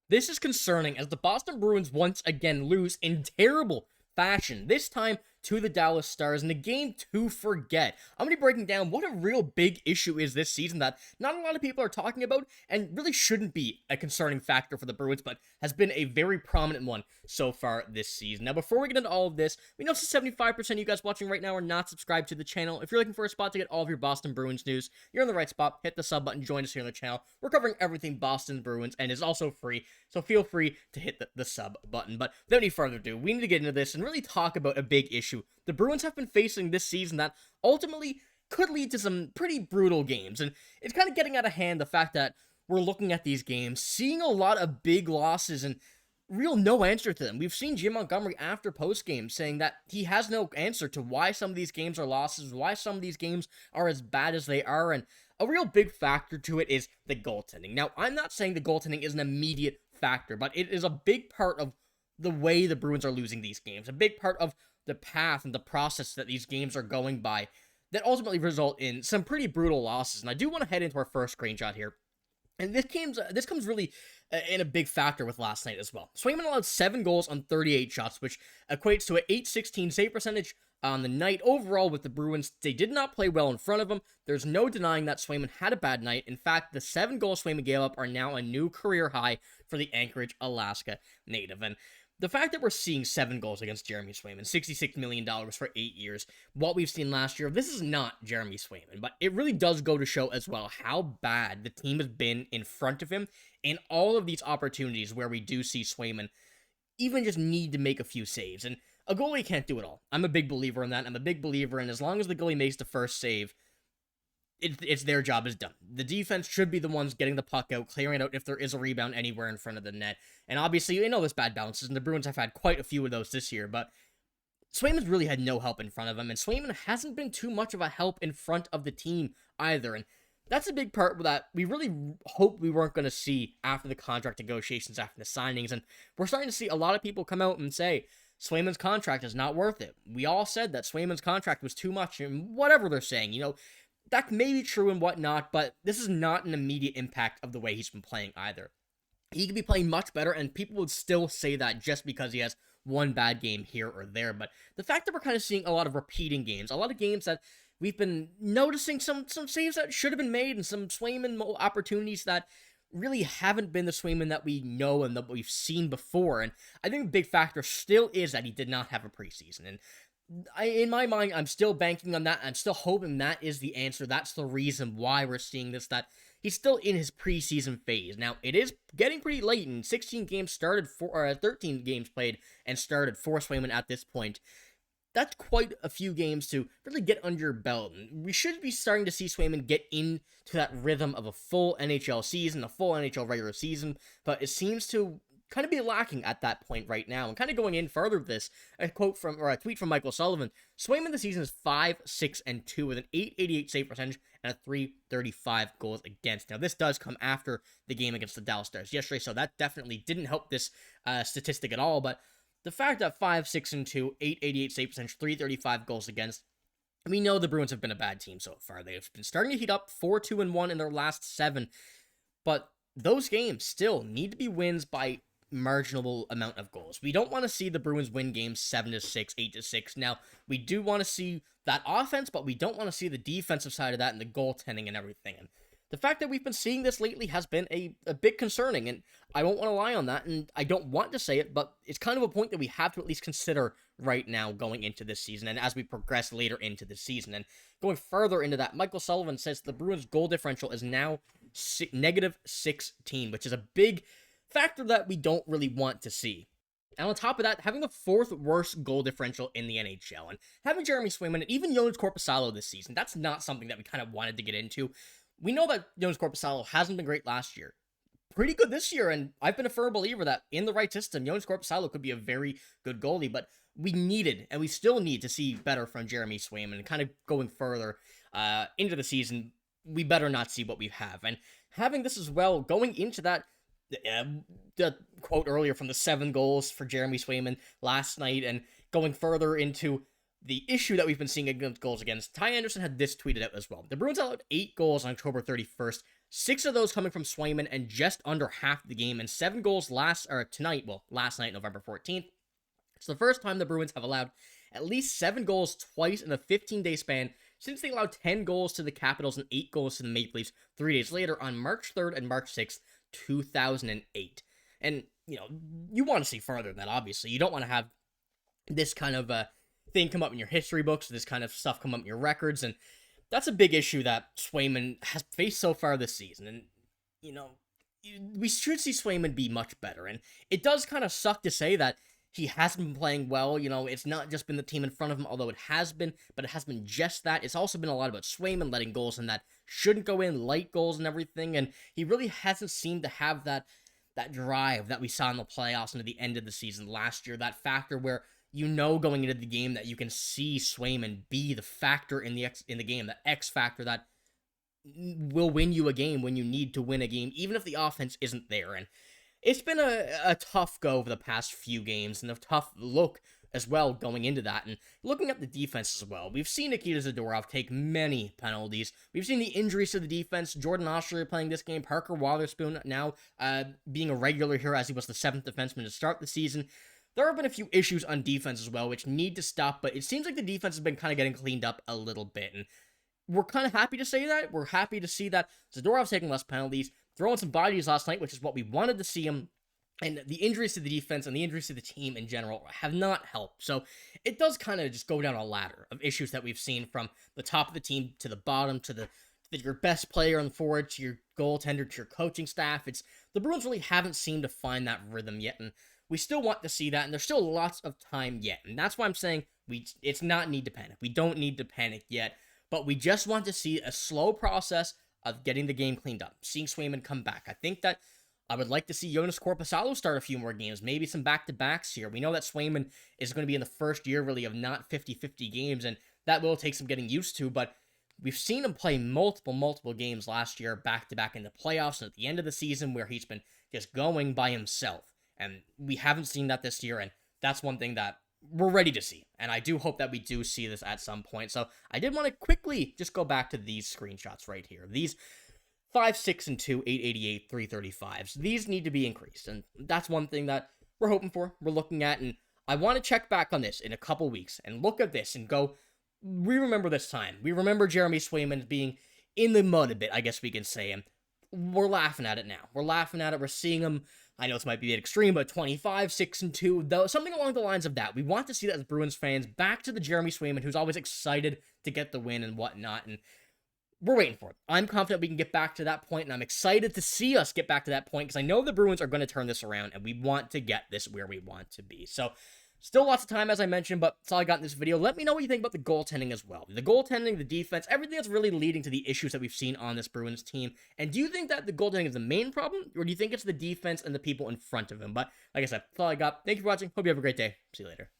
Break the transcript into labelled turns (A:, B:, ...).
A: This is concerning as the Boston Bruins once again lose in terrible fashion, this time to the Dallas Stars in a game to forget. I'm going to be breaking down what a real big issue is this season that not a lot of people are talking about and really shouldn't be a concerning factor for the Bruins, but has been a very prominent one so far this season. Now, before we get into all of this, we know 75% of you guys watching right now are not subscribed to the channel. If you're looking for a spot to get all of your Boston Bruins news, you're in the right spot. Hit the sub button, join us here on the channel. We're covering everything Boston Bruins and is also free, so feel free to hit the sub button. But without any further ado, we need to get into this and really talk about a big issue the Bruins have been facing this season that ultimately could lead to some pretty brutal games. And it's kind of getting out of hand, the fact that we're looking at these games, seeing a lot of big losses and real no answer to them. We've seen Jim Montgomery after postgame saying that he has no answer to why some of these games are losses, why some of these games are as bad as they are, and a real big factor to it is the goaltending. Now, I'm not saying the goaltending is an immediate factor, but it is a big part of the way the Bruins are losing these games, a big part of the path and the process that these games are going by that ultimately result in some pretty brutal losses. And I do want to head into our first screenshot here. And this comes really in a big factor with last night as well. Swayman allowed 7 goals on 38 shots, which equates to an .816 save percentage on the night. Overall, with the Bruins, they did not play well in front of them. There's no denying that Swayman had a bad night. In fact, the 7 goals Swayman gave up are now a new career high for the Anchorage, Alaska native. And the fact that we're seeing 7 goals against Jeremy Swayman, $66 million for 8 years, what we've seen last year, this is not Jeremy Swayman, but it really does go to show as well how bad the team has been in front of him in all of these opportunities where we do see Swayman even just need to make a few saves. And a goalie can't do it all. I'm a big believer in that. I'm a big believer in as long as the goalie makes the first save, it's their job is done. The defense should be the ones getting the puck out, clearing it out if there is a rebound anywhere in front of the net. And obviously, you know there's bad bounces, and the Bruins have had quite a few of those this year, but Swayman's really had no help in front of him, and Swayman hasn't been too much of a help in front of the team either. And that's a big part that we really hoped we weren't going to see after the contract negotiations, after the signings. And we're starting to see a lot of people come out and say, Swayman's contract is not worth it. We all said that Swayman's contract was too much, and whatever they're saying, you know, that may be true and whatnot, but this is not an immediate impact of the way he's been playing either. He could be playing much better, and people would still say that just because he has one bad game here or there. But the fact that we're kind of seeing a lot of repeating games, a lot of games that we've been noticing some saves that should have been made, and some Swayman opportunities that really haven't been the Swayman that we know and that we've seen before. And I think the big factor still is that he did not have a preseason. And in my mind, I'm still banking on that. I'm still hoping that is the answer. That's the reason why we're seeing this, that he's still in his preseason phase. Now, it is getting pretty late, and 16 games started or 13 games played and started for Swayman at this point. That's quite a few games to really get under your belt. And we should be starting to see Swayman get into that rhythm of a full NHL season, a full NHL regular season, but it seems to kind of be lacking at that point right now. And kind of going in further with this, a tweet from Michael Sullivan, Swayman this season is 5-6-2 with an .888 save percentage and a .335 goals against. Now, this does come after the game against the Dallas Stars yesterday, so that definitely didn't help this statistic at all. But the fact that 5-6-2, .888 save percentage, .335 goals against, we know the Bruins have been a bad team so far. They've been starting to heat up 4-2-1 in their last 7, but those games still need to be wins by marginal amount of goals. We don't want to see the Bruins win games 7-6, 8-6. Now, we do want to see that offense, but we don't want to see the defensive side of that and the goaltending and everything. And the fact that we've been seeing this lately has been a bit concerning, and I won't want to lie on that, and I don't want to say it, but it's kind of a point that we have to at least consider right now going into this season and as we progress later into the season. And going further into that, Michael Sullivan says the Bruins' goal differential is now -16, which is a big factor that we don't really want to see. And on top of that, having the 4th worst goal differential in the NHL, and having Jeremy Swayman and even Joonas Korpisalo this season, that's not something that we kind of wanted to get into. We know that Joonas Korpisalo hasn't been great last year. Pretty good this year, and I've been a firm believer that in the right system, Joonas Korpisalo could be a very good goalie, but we needed, and we still need to see better from Jeremy Swayman. And kind of going further into the season, we better not see what we have. And having this as well, going into that, the quote earlier from the 7 goals for Jeremy Swayman last night, and going further into the issue that we've been seeing against goals against, Ty Anderson had this tweeted out as well. The Bruins allowed 8 goals on October 31st 6 of those coming from Swayman and just under half the game, and 7 goals last night, November 14th. It's the first time the Bruins have allowed at least 7 goals twice in a 15-day span since they allowed 10 goals to the Capitals and 8 goals to the Maple Leafs 3 days later on March 3rd and March 6th, 2008. And, you want to see further than that, obviously. You don't want to have this kind of thing come up in your history books, this kind of stuff come up in your records, and that's a big issue that Swayman has faced so far this season. And, we should see Swayman be much better. And it does kind of suck to say that he hasn't been playing well. It's not just been the team in front of him, although it has been, but it has been just that. It's also been a lot about Swayman letting goals and that shouldn't go in, light goals and everything, and he really hasn't seemed to have that drive that we saw in the playoffs and at the end of the season last year, that factor where going into the game that you can see Swayman be the factor in the game, the X factor that will win you a game when you need to win a game, even if the offense isn't there. And it's been a tough go over the past few games, and a tough look as well going into that. And looking at the defense as well, we've seen Nikita Zadorov take many penalties. We've seen the injuries to the defense. Jordan Oshler playing this game. Parker Wotherspoon now being a regular here as he was the 7th defenseman to start the season. There have been a few issues on defense as well, which need to stop, but it seems like the defense has been kind of getting cleaned up a little bit. And we're kind of happy to say that. We're happy to see that Zadorov's taking less penalties, throwing some bodies last night, which is what we wanted to see him. And the injuries to the defense and the injuries to the team in general have not helped. So it does kind of just go down a ladder of issues that we've seen from the top of the team to the bottom to your best player on the forward to your goaltender to your coaching staff. The Bruins really haven't seemed to find that rhythm yet, and we still want to see that, and there's still lots of time yet. And that's why I'm saying it's not need to panic. We don't need to panic yet, but we just want to see a slow process of getting the game cleaned up, seeing Swayman come back. I think that I would like to see Jonas Korpisalo start a few more games, maybe some back-to-backs here. We know that Swayman is going to be in the first year, really, of not 50-50 games, and that will take some getting used to, but we've seen him play multiple games last year, back-to-back in the playoffs and at the end of the season, where he's been just going by himself, and we haven't seen that this year, and that's one thing that we're ready to see, and I do hope that we do see this at some point. So I did want to quickly just go back to these screenshots right here. These 5, 6, and 2, 888, 335s. These need to be increased, and that's one thing that we're hoping for, we're looking at, and I want to check back on this in a couple weeks and look at this and go, we remember this time. We remember Jeremy Swayman being in the mud a bit, I guess we can say, and we're laughing at it now. We're laughing at it, we're seeing him. I know this might be a bit extreme, but 25, 6, and 2, though, something along the lines of that. We want to see that as Bruins fans, back to the Jeremy Swayman, who's always excited to get the win and whatnot, and we're waiting for it. I'm confident we can get back to that point, and I'm excited to see us get back to that point, because I know the Bruins are going to turn this around, and we want to get this where we want to be. So, still lots of time, as I mentioned, but that's all I got in this video. Let me know what you think about the goaltending as well. The goaltending, the defense, everything that's really leading to the issues that we've seen on this Bruins team. And do you think that the goaltending is the main problem, or do you think it's the defense and the people in front of him? But, like I said, that's all I got. Thank you for watching. Hope you have a great day. See you later.